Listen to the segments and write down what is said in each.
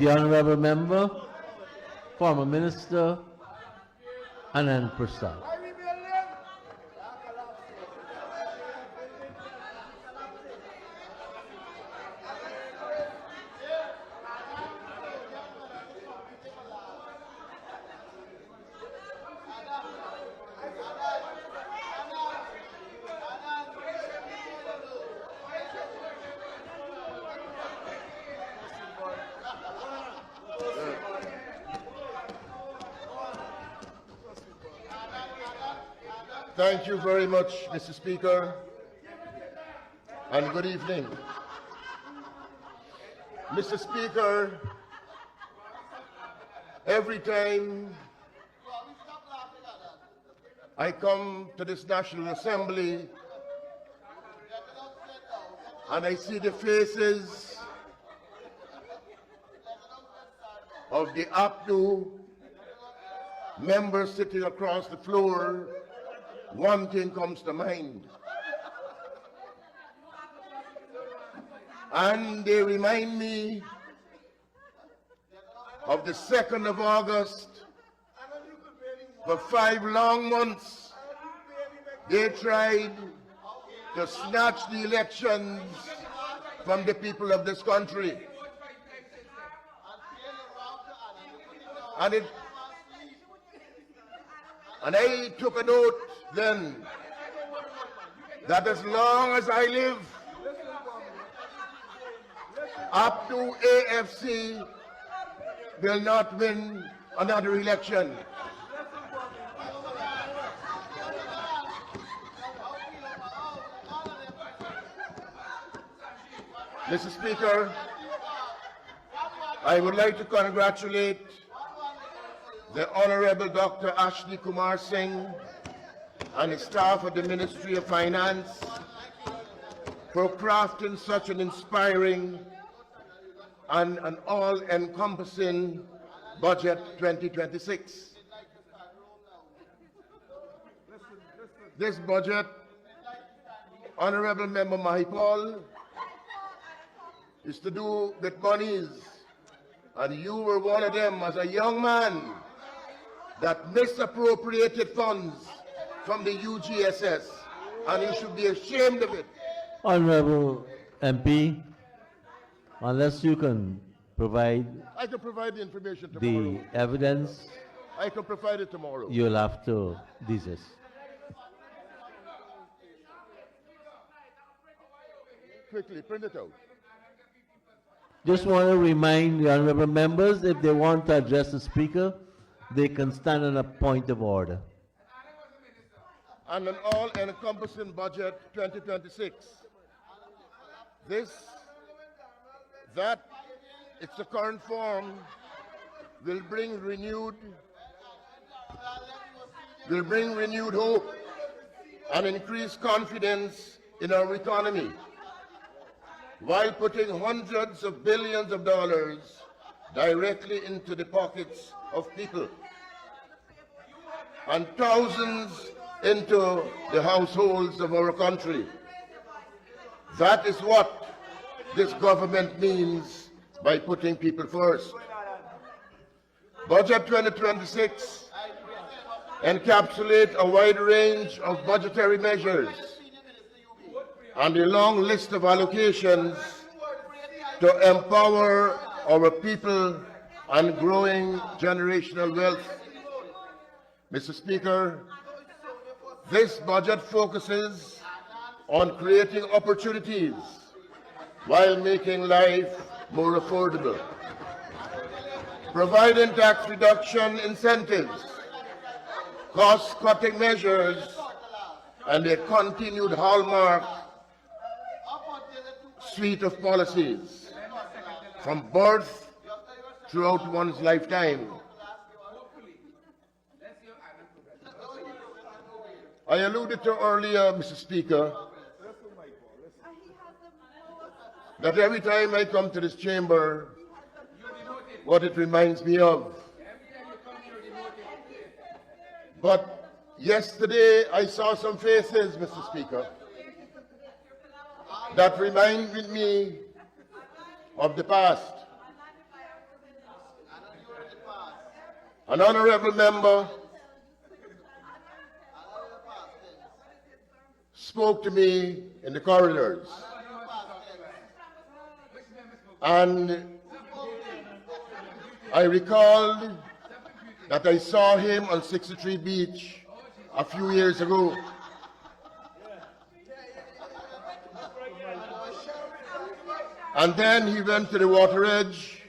The Honorable Member, former Minister, Anand Prasad. Thank you very much, Mr. Speaker, and good evening. Mr. Speaker, every time I come to this National Assembly and I see the faces of the APNU members sitting across the floor, one thing comes to mind. And they remind me of the 2nd of August. For 5 long months, they tried to snatch the elections from the people of this country. And I took an oath then that as long as I live, up to AFC will not win another election. Mr. Speaker, I would like to congratulate the Honorable Dr. Ashley Kumar Singh and the staff of the Ministry of Finance for crafting such an inspiring and an all-encompassing Budget 2026. This budget, Honorable Member Mahipal, is to do with monies, and you were one of them as a young man that misappropriated funds from the UGSS, and you should be ashamed of it. Honorable MP, unless you can provide I can provide the information tomorrow. the evidence, I can provide it tomorrow. you'll have to desist. Quickly, print it out. Just want to remind the honorable members, if they want to address the speaker, they can stand on a point of order. And an all-encompassing budget 2026. Its current form will bring renewed hope and increased confidence in our economy, while putting hundreds of billions of dollars directly into the pockets of people and thousands into the households of our country. That is what this government means by putting people first. Budget 2026 encapsulates a wide range of budgetary measures and a long list of allocations to empower our people and growing generational wealth. Mr. Speaker, this budget focuses on creating opportunities while making life more affordable, providing tax reduction incentives, cost-cutting measures, and a continued hallmark suite of policies from birth throughout one's lifetime. I alluded to earlier, Mr. Speaker, that every time I come to this chamber, what it reminds me of. But yesterday I saw some faces, Mr. Speaker, that reminded me of the past. An honorable member spoke to me in the corridors, and I recalled that I saw him on 63 Beach a few years ago. And then he went to the water edge,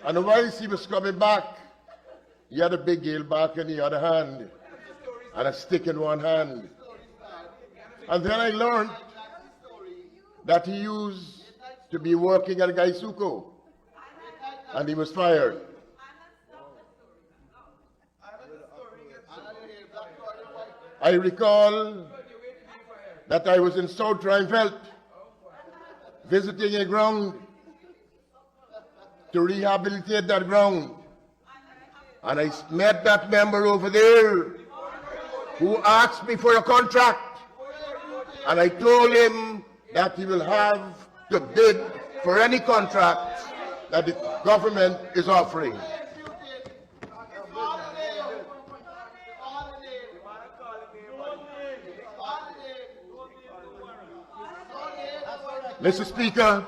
and whilst he was coming back, he had a big ale back in the other hand and a stick in one hand. And then I learned that he used to be working at Gaisuko, and he was fired. I recall that I was in South Rheinfeldt visiting a ground to rehabilitate that ground. And I met that member over there who asked me for a contract. And I told him that he will have to bid for any contract that the government is offering. Mr. Speaker,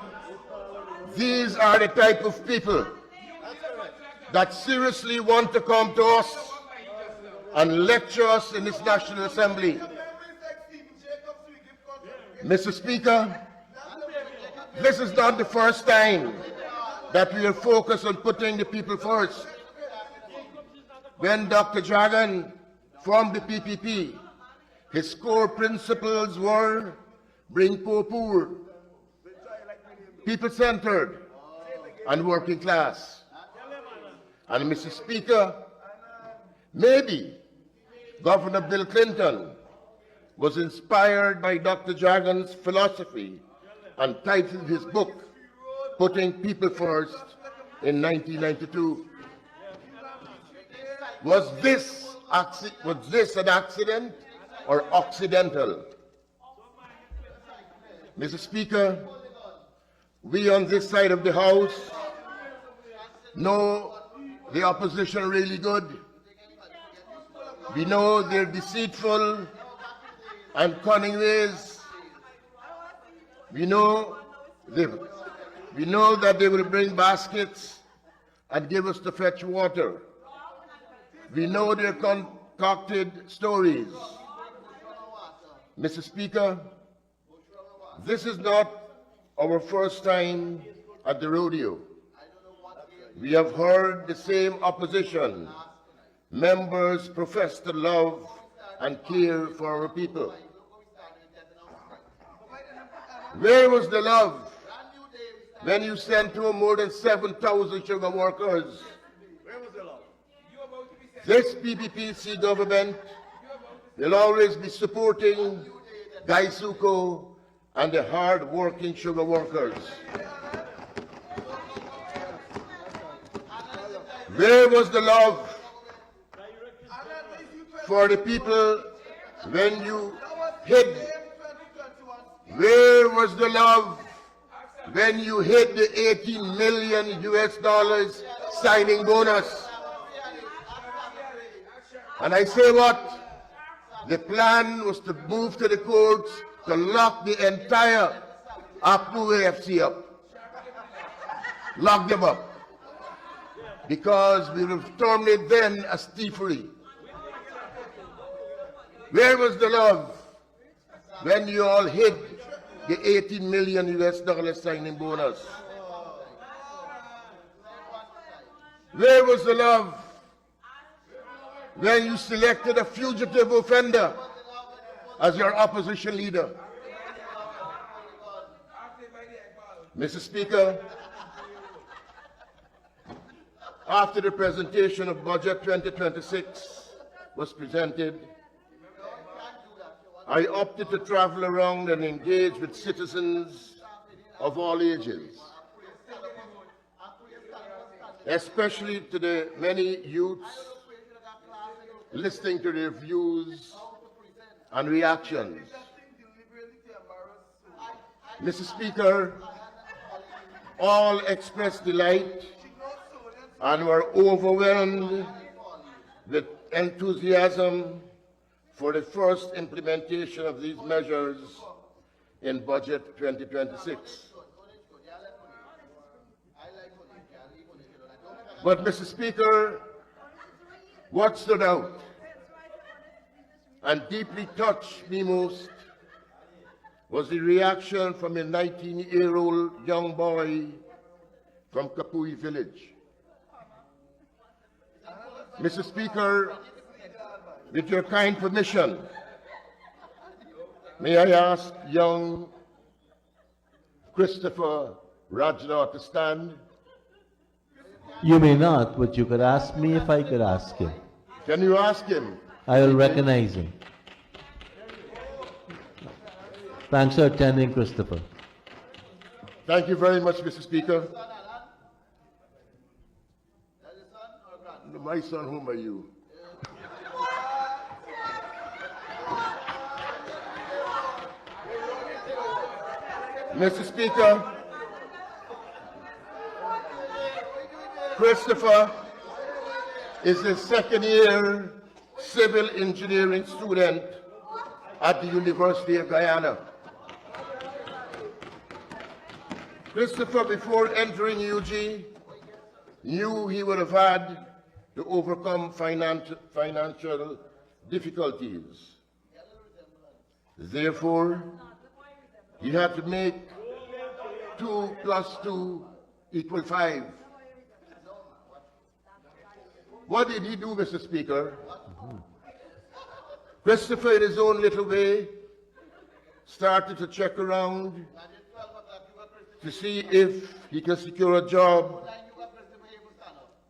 these are the type of people that seriously want to come to us and lecture us in this National Assembly. Mr. Speaker, this is not the first time that we are focused on putting the people first. When Dr. Dragon formed the PPP, his core principles were bring poor, people-centered, and working class. And Mr. Speaker, maybe Governor Bill Clinton was inspired by Dr. Dragon's philosophy and titled his book, Putting People First, in 1992. Was this an accident or accidental? Mr. Speaker, we on this side of the House know the opposition really good. We know their deceitful and cunning ways. We know that they will bring baskets and give us to fetch water. We know their concocted stories. Mr. Speaker, this is not our first time at the rodeo. We have heard the same opposition members profess to love and care for our people. Where was the love when you sent home more than 7,000 sugar workers? This PPPC government will always be supporting Gaisuko and the hard-working sugar workers. Where was the love for the people when you hid? Where was the love when you hid the $18 million US signing bonus? And I say what? The plan was to move to the courts to lock the entire APU AFC up. Lock them up. Because we will term it then as thievery. Where was the love when you all hid the $18 million US signing bonus? Where was the love when you selected a fugitive offender as your opposition leader? Mr. Speaker, after the presentation of Budget 2026 was presented, I opted to travel around and engage with citizens of all ages, especially to the many youths, listening to their views and reactions. Mr. Speaker, all expressed delight and were overwhelmed with enthusiasm for the first implementation of these measures in Budget 2026. But, Mr. Speaker, what stood out and deeply touched me most was the reaction from a 19-year-old young boy from Kapui village. Mr. Speaker, with your kind permission, may I ask young Christopher Rajna to stand? You may not, but you could ask me if I could ask him. Can you ask him? I will recognize him. Thanks for attending, Christopher. Thank you very much, Mr. Speaker. My son, whom are you? Mr. Speaker, Christopher is a second-year civil engineering student at the University of Guyana. Christopher, before entering UG, knew he would have had to overcome financial difficulties. Therefore, he had to make 2 + 2 = 5. What did he do, Mr. Speaker? Christopher, in his own little way, started to check around to see if he can secure a job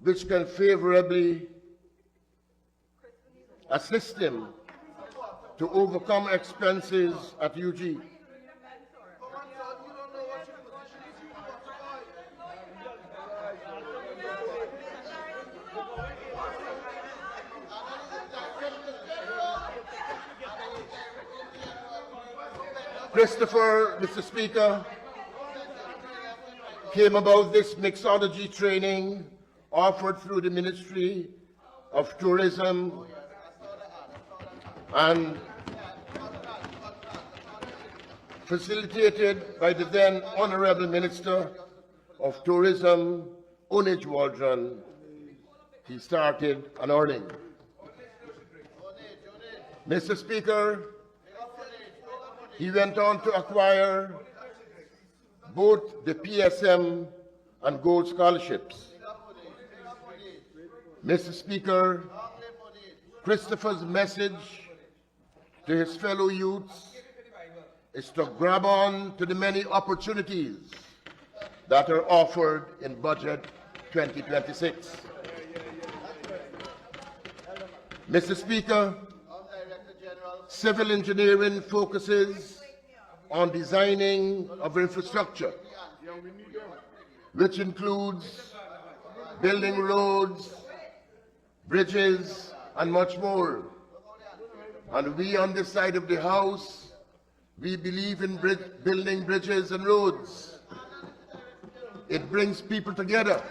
which can favorably assist him to overcome expenses at UG. Christopher, Mr. Speaker, came about this mixology training offered through the Ministry of Tourism and facilitated by the then Honorable Minister of Tourism, Onij Waldron. He started an earning. Mr. Speaker, he went on to acquire both the PSM and Gold scholarships. Mr. Speaker, Christopher's message to his fellow youths is to grab on to the many opportunities that are offered in Budget 2026. Mr. Speaker, civil engineering focuses on designing of infrastructure, which includes building roads, bridges, and much more. And we on this side of the House, we believe in building bridges and roads. It brings people together.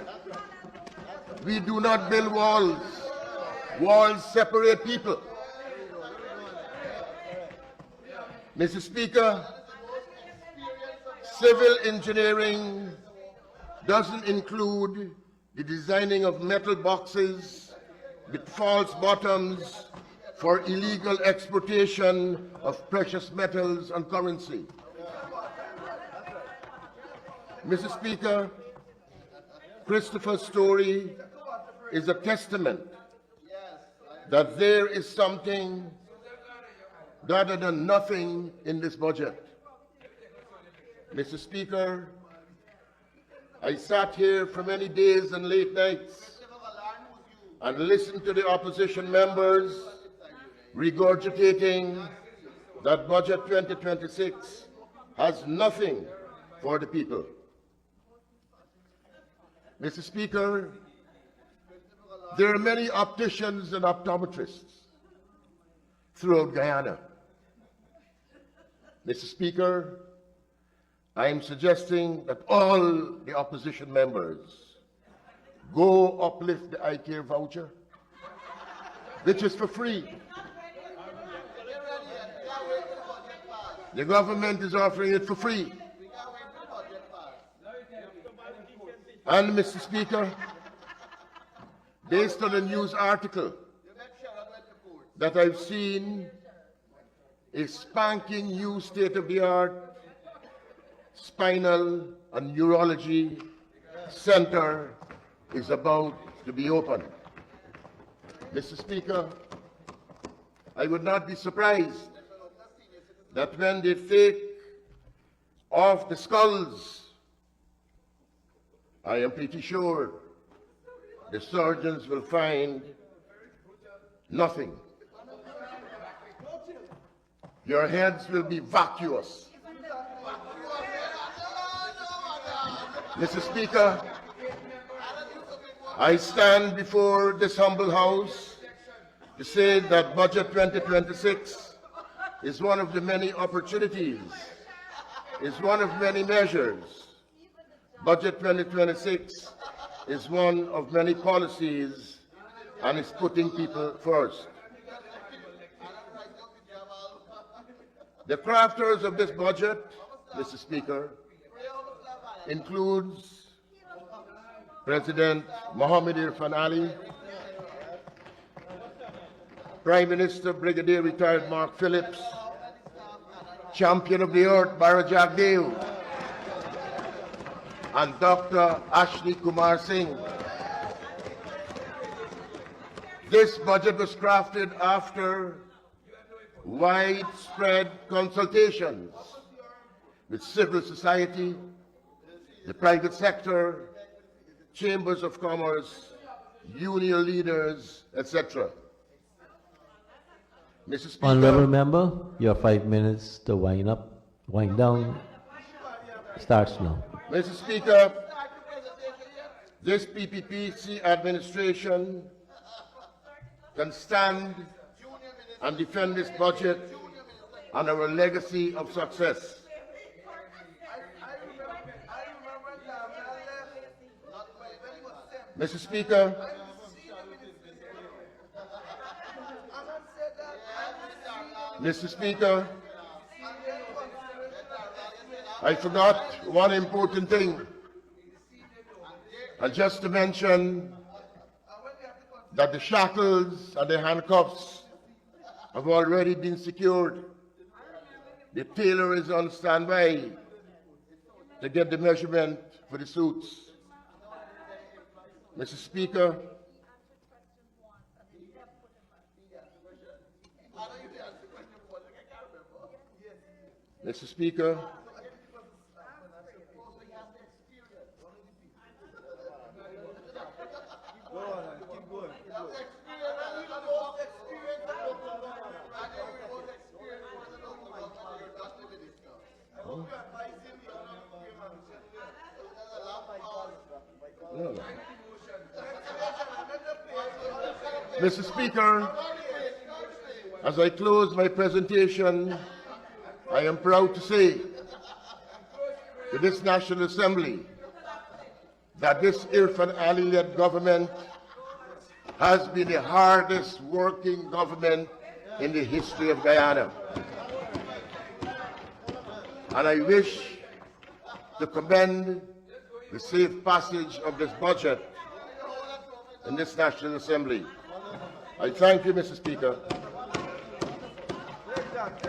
We do not build walls. Walls separate people. Mr. Speaker, civil engineering doesn't include the designing of metal boxes with false bottoms for illegal exportation of precious metals and currency. Mr. Speaker, Christopher's story is a testament that there is something rather than nothing in this budget. Mr. Speaker, I sat here for many days and late nights and listened to the opposition members regurgitating that Budget 2026 has nothing for the people. Mr. Speaker, there are many opticians and optometrists throughout Guyana. Mr. Speaker, I am suggesting that all the opposition members go uplift the iCare voucher, which is for free. The government is offering it for free. And, Mr. Speaker, based on a news article that I've seen, a spanking new state-of-the-art spinal and neurology center is about to be opened. Mr. Speaker, I would not be surprised that when they take off the skulls, I am pretty sure the surgeons will find nothing. Your heads will be vacuous. Mr. Speaker, I stand before this humble House to say that Budget 2026 is one of the many opportunities, is one of many measures. Budget 2026 is one of many policies and is putting people first. The crafters of this budget, Mr. Speaker, includes President Mohammed Irfan Ali, Prime Minister Brigadier Retired Mark Phillips, Champion of the Earth Bharat Jagdeo, and Dr. Ashni Kumar Singh. This budget was crafted after widespread consultations with civil society, the private sector, chambers of commerce, union leaders, etc. Mr. Speaker, Honorable member, your 5 minutes to wind down starts now. Mr. Speaker, this PPPC administration can stand and defend this budget and our legacy of success. Mr. Speaker, Mr. Speaker, I forgot one important thing, and just to mention that the shackles and the handcuffs have already been secured. The tailor is on standby to get the measurement for the suits. Mr. Speaker, Mr. Speaker, Mr. Speaker, as I close my presentation, I am proud to say to this National Assembly that this Irfan Ali-led government has been the hardest working government in the history of Guyana. And I wish to commend the safe passage of this budget in this National Assembly. I thank you, Mr. Speaker. Take that,